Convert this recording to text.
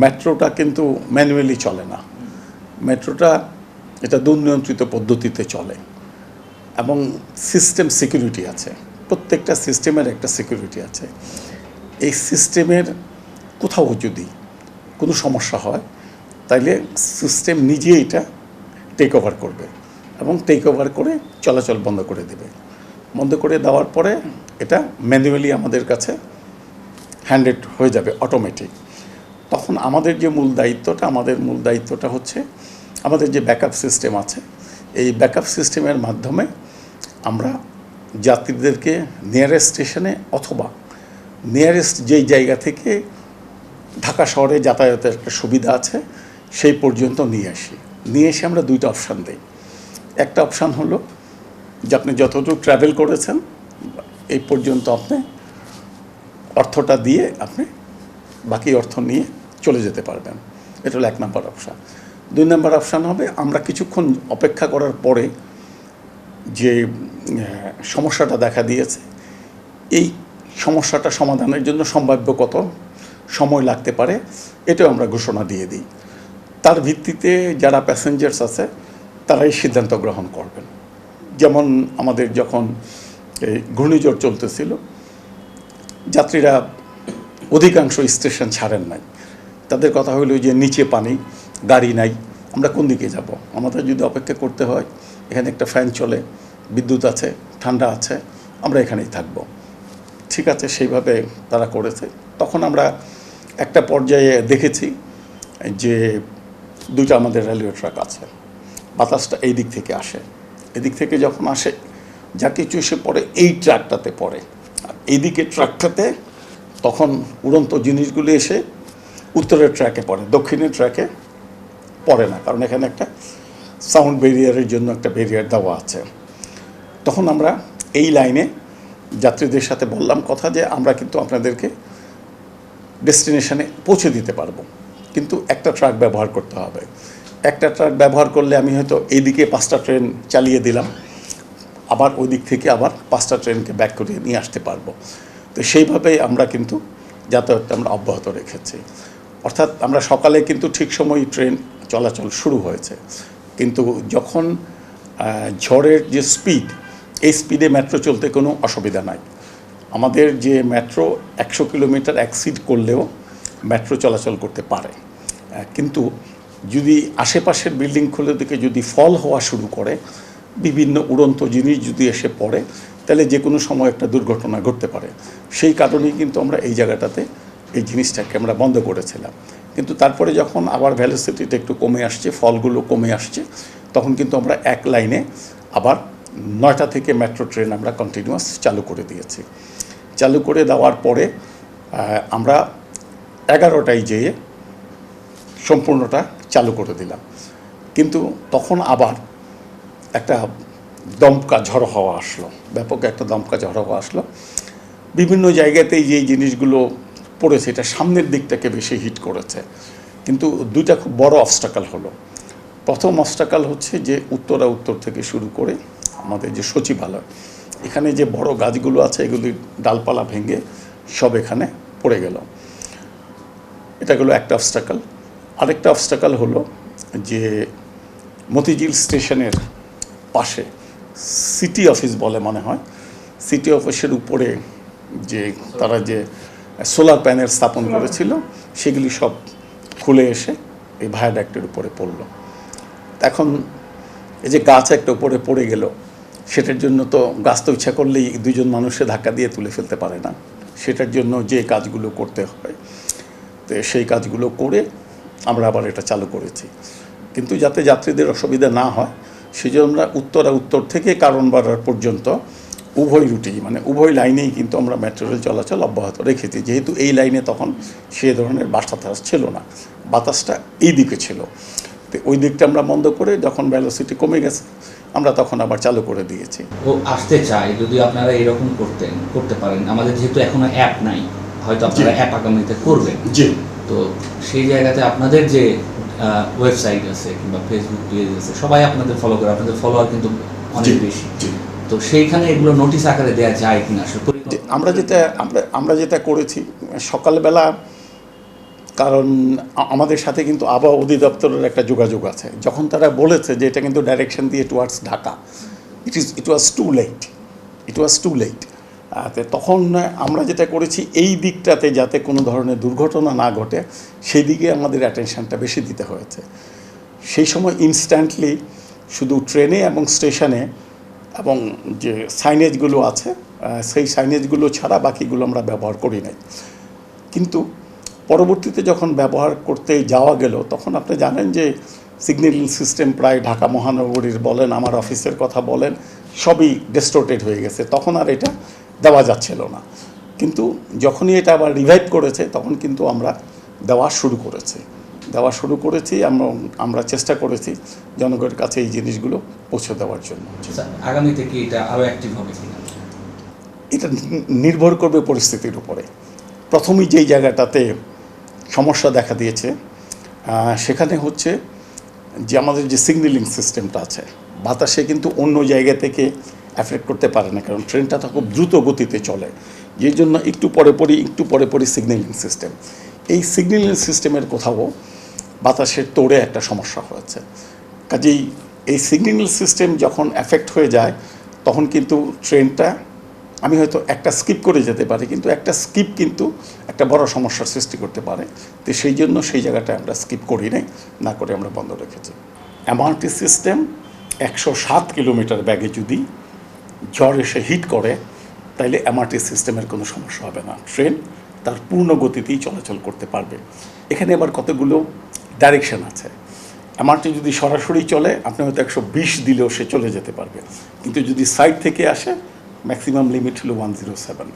মেট্রোটা কিন্তু ম্যানুয়ালি চলে না, মেট্রোটা এটা দুর্নিয়ন্ত্রিত পদ্ধতিতে চলে এবং সিস্টেম সিকিউরিটি আছে, প্রত্যেকটা সিস্টেমের একটা সিকিউরিটি আছে। এই সিস্টেমের কোথাও যদি কোনো সমস্যা হয় তাইলে সিস্টেম নিজে এটা টেক ওভার করবে এবং টেক ওভার করে চলাচল বন্ধ করে দেবে। বন্ধ করে দেওয়ার পরে এটা ম্যানুয়ালি আমাদের কাছে হ্যান্ডেড হয়ে যাবে অটোমেটিক। তখন আমাদের মূল দায়িত্বটা হচ্ছে আমাদের যে ব্যাকআপ সিস্টেম আছে, এই ব্যাকআপ সিস্টেমের মাধ্যমে আমরা যাত্রীদেরকে নিয়ারেস্ট স্টেশনে অথবা নিয়ারেস্ট যেই জায়গা থেকে ঢাকা শহরে যাতায়াতের একটা সুবিধা আছে সেই পর্যন্ত নিয়ে এসে আমরা দুইটা অপশান দিই। একটা অপশান হলো যে আপনি যতটুকু ট্রাভেল করেছেন এই পর্যন্ত আপনি অর্থটা দিয়ে আপনি বাকি অর্থ নিয়ে চলে যেতে পারবেন, এটা হলো 1 নম্বর অপশান। 2 নম্বর অপশান হবে আমরা কিছুক্ষণ অপেক্ষা করার পরে যে সমস্যাটা দেখা দিয়েছে এই সমস্যাটা সমাধানের জন্য সম্ভাব্য কত সময় লাগতে পারে এটাও আমরা ঘোষণা দিয়ে দিই। তার ভিত্তিতে যারা প্যাসেঞ্জার্স আছে তারাই সিদ্ধান্ত গ্রহণ করবেন। যেমন আমাদের যখন এই ঘূর্ণিঝড় চলতেছিল যাত্রীরা অধিকাংশ স্টেশন ছাড়েন নাই, তাদের কথা হলো যে নিচে পানি, গাড়ি নাই, আমরা কোন দিকে যাব, আমাদের যদি অপেক্ষা করতে হয় এখানে একটা ফ্যান চলে, বিদ্যুৎ আছে, ঠান্ডা আছে, আমরা এখানেই থাকব। ঠিক আছে, সেইভাবে তারা করেছে। তখন আমরা একটা পর্যায়ে দেখেছি যে দুটো আমাদের রেলওয়ে ট্র্যাক আছে, বাতাসটা এই দিক থেকে আসে, এদিক থেকে যখন আসে যা কিছু এসে পড়ে এই ট্র্যাকটাতে পড়ে, আর এইদিকে ট্র্যাকটাতে তখন উড়ন্ত জিনিসগুলি এসে উত্তরের ট্র্যাকে পড়ে, দক্ষিণের ট্র্যাকে পড়ে না, কারণ এখানে একটা সাউন্ড ব্যারিয়ারের জন্য একটা ব্যারিয়ার দেওয়া আছে। তখন আমরা এই লাইনে যাত্রীদের সাথে বললাম কথা যে আমরা কিন্তু আপনাদেরকে ডেস্টিনেশনে পৌঁছে দিতে পারবো, কিন্তু একটা ট্রাক ব্যবহার করতে হবে। একটা ট্রাক ব্যবহার করলে আমি হয়তো এইদিকে 5টা ট্রেন চালিয়ে দিলাম, আবার ওই দিক থেকে আবার 5টা ট্রেনকে ব্যাক করিয়ে নিয়ে আসতে পারবো। তো সেইভাবেই আমরা কিন্তু যাতায়াতটা আমরা অব্যাহত রেখেছি। অর্থাৎ আমরা সকালে কিন্তু ঠিক সময় ট্রেন চলাচল শুরু হয়েছে, কিন্তু যখন ঝড়ের যে স্পিড, এই স্পিডে মেট্রো চলতে কোনো অসুবিধা নাই। আমাদের যে মেট্রো 100 কিলোমিটার এক্সিড করলেও মেট্রো চলাচল করতে পারে, কিন্তু যদি আশেপাশের বিল্ডিংগুলো থেকে যদি ফল হওয়া শুরু করে, বিভিন্ন উড়ন্ত জিনিস যদি এসে পড়ে, তাহলে যে কোনো সময় একটা দুর্ঘটনা ঘটতে পারে। সেই কারণেই কিন্তু আমরা এই জায়গাটাতে এই জিনিসটাকে আমরা বন্ধ করেছিলাম। কিন্তু তারপরে যখন আবার ভ্যালোসিটিটা একটু কমে আসছে, ফলগুলো কমে আসছে, তখন কিন্তু আমরা এক লাইনে আবার 9টা থেকে মেট্রো ট্রেন আমরা কন্টিনিউয়াস চালু করে দিয়েছি। চালু করে দেওয়ার পরে আমরা 11টায় যেয়ে সম্পূর্ণটা চালু করে দিলাম। কিন্তু তখন আবার একটা দমকা ঝড় হাওয়া আসলো, ব্যাপক একটা দমকা ঝড় হাওয়া আসলো। বিভিন্ন জায়গাতেই যেই জিনিসগুলো পড়েছে এটা সামনের দিকটাকে বেশি হিট করেছে। কিন্তু দুইটা খুব বড় অবস্টাকাল হলো। প্রথম অবস্টাকাল হচ্ছে যে উত্তর থেকে শুরু করে আমাদের যে সচিবালয়, এখানে যে বড় গাছগুলো আছে এগুলি ডালপালা ভেঙে সব এখানে পড়ে গেল, এটা হলো একটা অবস্টাকাল। আরেকটা অবস্টাকাল হলো যে মতিঝিল স্টেশনের পাশে সিটি অফিস বলে মনে হয়, সিটি অফিসের উপরে যে তারা যে সোলার প্যানেল স্থাপন করেছিল সেগুলি সব খুলে এসে এই ভায়াডাক্টের উপরে পড়লো। এখন এই যে গাছ একটা উপরে পড়ে গেল, সেটার জন্য তো গাছ তো ইচ্ছা করলেই 2জন মানুষে ধাক্কা দিয়ে তুলে ফেলতে পারে না, সেটার জন্য যে কাজগুলো করতে হয় তো সেই কাজগুলো করে আমরা আবার এটা চালু করেছি। কিন্তু যাতে যাত্রীদের অসুবিধা না হয় সেই জন্য আমরা উত্তর থেকে কারণবাড়ার পর্যন্ত উভয় রুটেই মানে উভয় লাইনেই কিন্তু আমরা মেট্রো রেল চলাচল অব্যাহত রেখেছি, যেহেতু এই লাইনে তখন সে ধরনের বাতাস ছিল না, বাতাসটা এই দিকে ছিল। তো ওই দিকটা আমরা বন্ধ করে যখন ভ্যালোসিটি কমে গেছে আমরা তখন আবার চালু করে দিয়েছি। ও আসতে চাই যদি আপনারা এরকম করতে পারেন, আমাদের যেহেতু এখনো অ্যাপ নাই, হয়তো আপনারা অ্যাপ আগামীতে করবেন, জি, তো সেই জায়গাতে আপনাদের যে ওয়েবসাইট আছে কিংবা ফেসবুক পেজ আছে সবাই আপনাদের ফলো করে, আপনাদের ফলোয়ার কিন্তু অনেক বেশি, তো সেইখানে এগুলো নোটিশ আকারে দেওয়া যায় কিনা? আমরা যেটা করেছি সকালবেলা কারণ আমাদের সাথে কিন্তু আবহাওয়া অধিদপ্তরের একটা যোগাযোগ আছে। যখন তারা বলেছে যে এটা কিন্তু ডাইরেকশন দিয়ে টুয়ার্ডস ঢাকা, ইট ওয়াজ টু লেট। তখন আমরা যেটা করেছি, এই দিকটাতে যাতে কোনো ধরনের দুর্ঘটনা না ঘটে সেই দিকে আমাদের অ্যাটেনশনটা বেশি দিতে হয়েছে। সেই সময় ইনস্ট্যান্টলি শুধু ট্রেনে এবং স্টেশনে এবং যে সাইনেজগুলো আছে সেই সাইনেজগুলো ছাড়া বাকিগুলো আমরা ব্যবহার করি নাই। কিন্তু পরবর্তীতে যখন ব্যবহার করতে যাওয়া গেল, তখন আপনি জানেন যে সিগন্যালিং সিস্টেম প্রায় ঢাকা মহানগরীর বলেন, আমার অফিসের কথা বলেন, সবই ডিস্টর্টেড হয়ে গেছে। তখন আর এটা দেওয়া যাচ্ছিল না। কিন্তু যখনই এটা আবার রিভাইভ করেছে, তখন কিন্তু আমরা দেওয়া শুরু করেছি। আমরা চেষ্টা করেছি জনগণের কাছে এই জিনিসগুলো পৌঁছে দেওয়ার জন্য। আগামীতে কি এটা আরও অ্যাক্টিভ হবে কিনা? এটা নির্ভর করবে পরিস্থিতির উপরে। প্রথমেই যেই জায়গাটাতে সমস্যা দেখা দিয়েছে সেখানে হচ্ছে যে আমাদের যে সিগন্যালিং সিস্টেমটা আছে, বাতাসে কিন্তু অন্য জায়গা থেকে অ্যাফেক্ট করতে পারে না, কারণ ট্রেনটা তো খুব দ্রুত গতিতে চলে, যেই জন্য একটু পরে পরে সিগন্যালিং সিস্টেম, এই সিগন্যালিং সিস্টেমের কোথাও বাতাসের তোড়ে একটা সমস্যা হয়েছে। কাজেই এই সিগন্যালিং সিস্টেম যখন অ্যাফেক্ট হয়ে যায়, তখন কিন্তু ট্রেনটা, আমি হয়তো একটা স্কিপ করে যেতে পারি, কিন্তু একটা স্কিপ কিন্তু একটা বড় সমস্যার সৃষ্টি করতে পারে। তো সেই জন্য সেই জায়গাটা আমরা স্কিপ করি নাই, না করে আমরা বন্ধ রেখেছি। এমআরটি সিস্টেম 107 কিলোমিটার ব্যাগে যদি ঝড় এসে হিট করে, তাইলে এমআরটি সিস্টেমের কোনো সমস্যা হবে না, ট্রেন তার পূর্ণ গতিতেই চলাচল করতে পারবে। এখানে আবার কতগুলো ডাইরেকশন আছে। এমআরটি যদি সরাসরি চলে, আপনি হয়তো 120 দিলেও সে চলে যেতে পারবে, কিন্তু যদি সাইড থেকে আসে, ম্যাক্সিমাম লিমিট হলো 107।